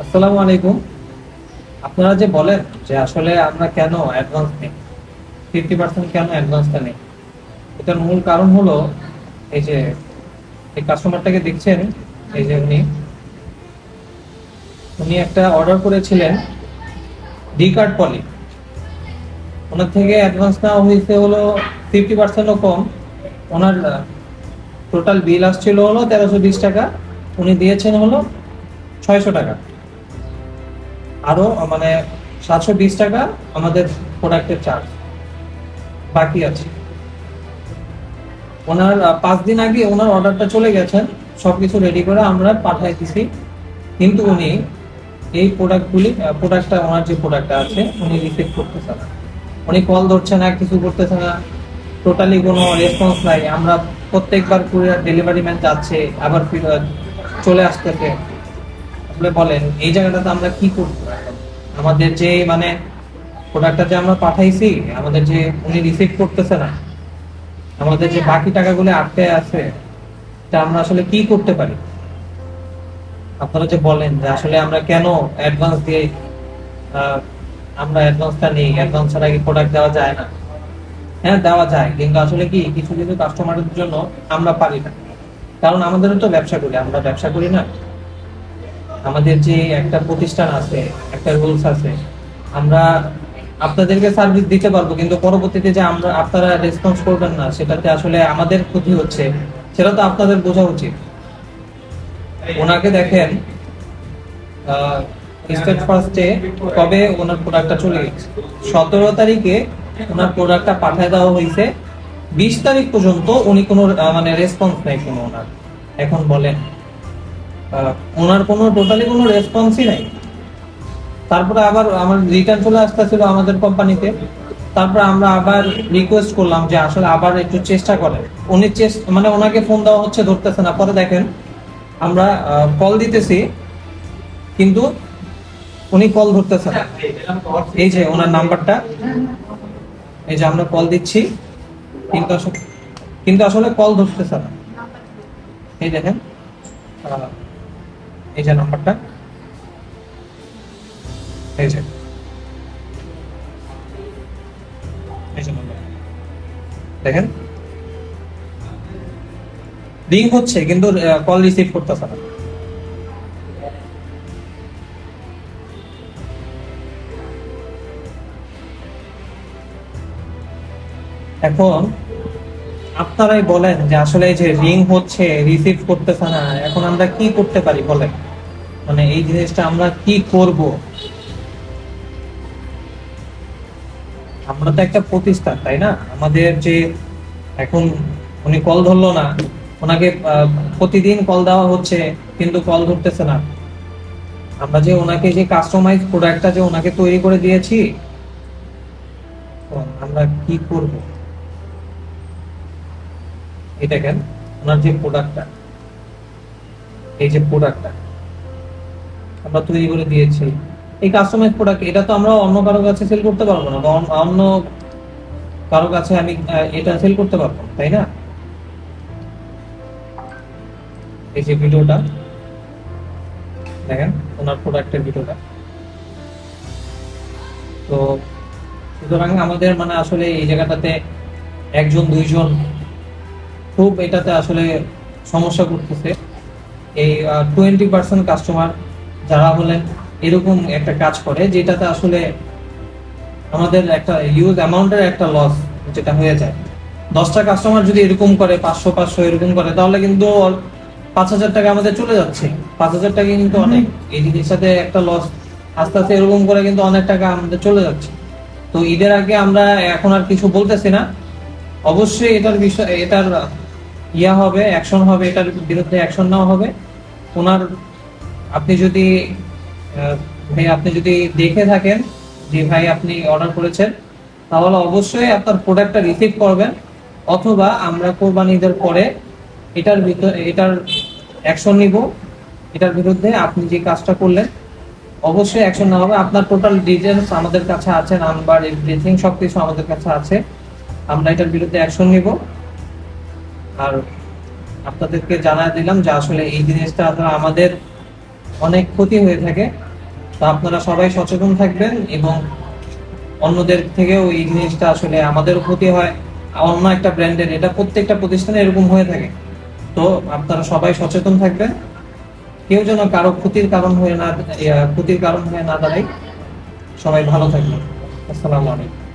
আসসালামু আলাইকুম। আপনারা যে বলেন যে আসলে আমরা কেন অ্যাডভান্স নেই, 50% কেন অ্যাডভান্সটা নেই, এটার মূল কারণ হলো এই যে এই কাস্টমারটাকে দেখছেন, এই যে উনি উনি একটা অর্ডার করেছিলেন ডি কার্ড পলি। ওনার থেকে অ্যাডভান্স নেওয়া হয়েছে হলো 50%ও কম। ওনার টোটাল বিল আসছিল হলো 1320 টাকা, উনি দিয়েছেন হলো 600 টাকা। আরো মানে 720 টাকা আমাদের প্রোডাক্টের চার্জ বাকি আছে। ওনার 5 দিন আগে ওনার অর্ডারটা চলে গেছেন, সবকিছু রেডি করে আমরা পাঠাই দিছি, কিন্তু উনি এই প্রোডাক্টটা ওনার যে প্রোডাক্টটা আছে উনি রিসিভ করতেছে না। উনি কল ধরছে না, কিছু করতেছে না, টোটালি কোনো রেসপন্স নাই। আমরা প্রত্যেকবার কুরিয়ার ডেলিভারি ম্যান যাচ্ছে, আবার ফিরে চলে আসতেছে। আপনি বলেন এই জায়গাটাতে আমরা কি করবো? আমাদের যে মানে প্রোডাক্টটা যে আমরা পাঠাইছি, আমাদের যে উনি রিসিভ করতেছে না, আমাদের যে বাকি টাকাগুলো আটকে আছে, তা আমরা আসলে কি করতে পারি? আপনারা যে বলেন যে আসলে আমরা কেন অ্যাডভান্স দিয়ে আমরা অ্যাডভান্সটা নেই, অ্যাডভান্স ছাড়া কি প্রোডাক্ট দেওয়া যায় না? হ্যাঁ, দেওয়া যায়, কিন্তু আসলে কি কিছু কিছু কাস্টমারের জন্য আমরা পারি না। কারণ আমাদেরও তো ব্যবসা করি, আমরা ব্যবসা করি না? আমাদের যে একটা প্রতিষ্ঠান আছে, একটা রুলস আছে। আমরা আপনাদেরকে সার্ভিস দিতে পারবো, কিন্তু পরবর্তীতে যে আমরা আপনারা রেসপন্স করবেন না, সেটাতে আসলে আমাদের ক্ষতি হচ্ছে, সেটা তো আপনাদের বোঝা উচিত। ওনাকে দেখেন, স্টেট ফার্স্টে কবে ওনার প্রোডাক্টটা চলে গেছে, 17 তারিখে ওনার প্রোডাক্টটা পাঠিয়ে দেওয়া হয়েছে। 20 তারিখ পর্যন্ত উনি কোনো মানে রেসপন্স নেই কোনো ওনার। এখন বলেন, ওনার কোনো টোটালি কোনো রেসপন্সই নাই। তারপরে আবার আমার রিটার্ন চলে আসতেছিল আমাদের কোম্পানিতে। তারপর আমরা আবার রিকোয়েস্ট করলাম যে আসলে আবার একটু চেষ্টা করেন। উনি মানে ওনাকে ফোন দেওয়া হচ্ছে, ধরতেছে না। পরে দেখেন আমরা কল দিতেছি, কিন্তু উনি কল ধরতেছে না। এই যে ওনার নাম্বারটা, এই যে আমরা কল দিচ্ছি, কিন্তু আসলে কল ধরতেছে না। এই দেখেন, এই যে নাম্বারটা, এই যে এই যে নাম্বার দেখেন, রিং হচ্ছে কিন্তু কল রিসিভ করতেছে না। এখন আপনারাই বলেন যে আসলে এই যে রিং হচ্ছে, রিসিভ করতেছে না, এখন আমরা কি করতে পারি বলেন? মানে এই জিনিসটা আমরা কি করব? আমরা তো একটা প্রতিষ্ঠান, তাই না? আমাদের যে এখন উনি কল ধরলো না, ওনাকে প্রতিদিন কল দেওয়া হচ্ছে, কিন্তু কল ধরতেছে না। আমরা যে ওনাকে যে কাস্টমাইজ প্রোডাক্টটা যে ওনাকে তৈরি করে দিয়েছি, তো আমরা কি করব? এই দেখেন ওনার যে প্রোডাক্টটা, এই যে প্রোডাক্টটা আমরা তৈরি করে দিয়েছি, এই কাস্টমাইজ প্রোডাক্ট, এটা তো আমরা অন্য কারো কাছে সেল করতে পারবো না, বা অন্য কারো কাছে আমি এটা সেল করতে পারবো না, তাই না? এই যে ভিডিওটা দেখেন, ওনার প্রোডাক্টের ভিডিওটা। তো সুতরাং আমাদের মানে আসলে এই জায়গাটাতে একজন দুইজন খুব এটাতে আসলে সমস্যা করতেছে। এই 20% কাস্টমার যারা হলেন এরকম একটা কাজ করে, যেটাতে আসলে আমাদের একটা ইউজ অ্যামাউন্টের একটা লস যেটা হয়ে যায়। 10টা কাস্টমার যদি এরকম করে, 500 500 এরকম করে, তাহলে কিন্তু 5,000 টাকা আমাদের চলে যাচ্ছে। 5,000 টাকা কিন্তু অনেক। এই জিনিসটাতে একটা লস, আস্তে আস্তে এরকম করে কিন্তু অনেক টাকা আমাদের চলে যাচ্ছে। তো ঈদের আগে আমরা এখন আর কিছু বলতেছি না। অবশ্যই এটার বিষয়, এটার হবে, অ্যাকশন হবে, এটার বিরুদ্ধে অ্যাকশন নেওয়া হবে। ওনার আপনি যদি ভাই আপনি যদি দেখে থাকেন যে ভাই আপনি অর্ডার করেছেন, তাহলে অবশ্যই আপনার প্রোডাক্টটা রিসিভ করবেন, অথবা আমরা কোরবানি ঈদের পরে এটার অ্যাকশন নিব। এটার বিরুদ্ধে আপনি যে কাজটা করলেন অবশ্যই অ্যাকশন নেওয়া হবে। আপনার টোটাল ডিটেলস আমাদের কাছে আছে, নাম্বার, এভরিথিং সবকিছু আমাদের কাছে আছে। আমরা এটার বিরুদ্ধে অ্যাকশন নিব। আর আপনাদেরকে জানাই দিলাম যে আসলে এই জিনিসটা আমাদের অনেক ক্ষতি হয়ে থাকে। তো আপনারা সবাই সচেতন থাকবেন এবং অন্যদের থেকেও এই জিনিসটা আসলে আমাদের ক্ষতি হয় অন্য একটা ব্র্যান্ডের, এটা প্রত্যেকটা প্রতিষ্ঠানে এরকম হয়ে থাকে। তো আপনারা সবাই সচেতন থাকবেন, কেউ যেন কারো ক্ষতির কারণ হয়ে না দাঁড়ায়। সবাই ভালো থাকবেন। আসসালামু আলাইকুম।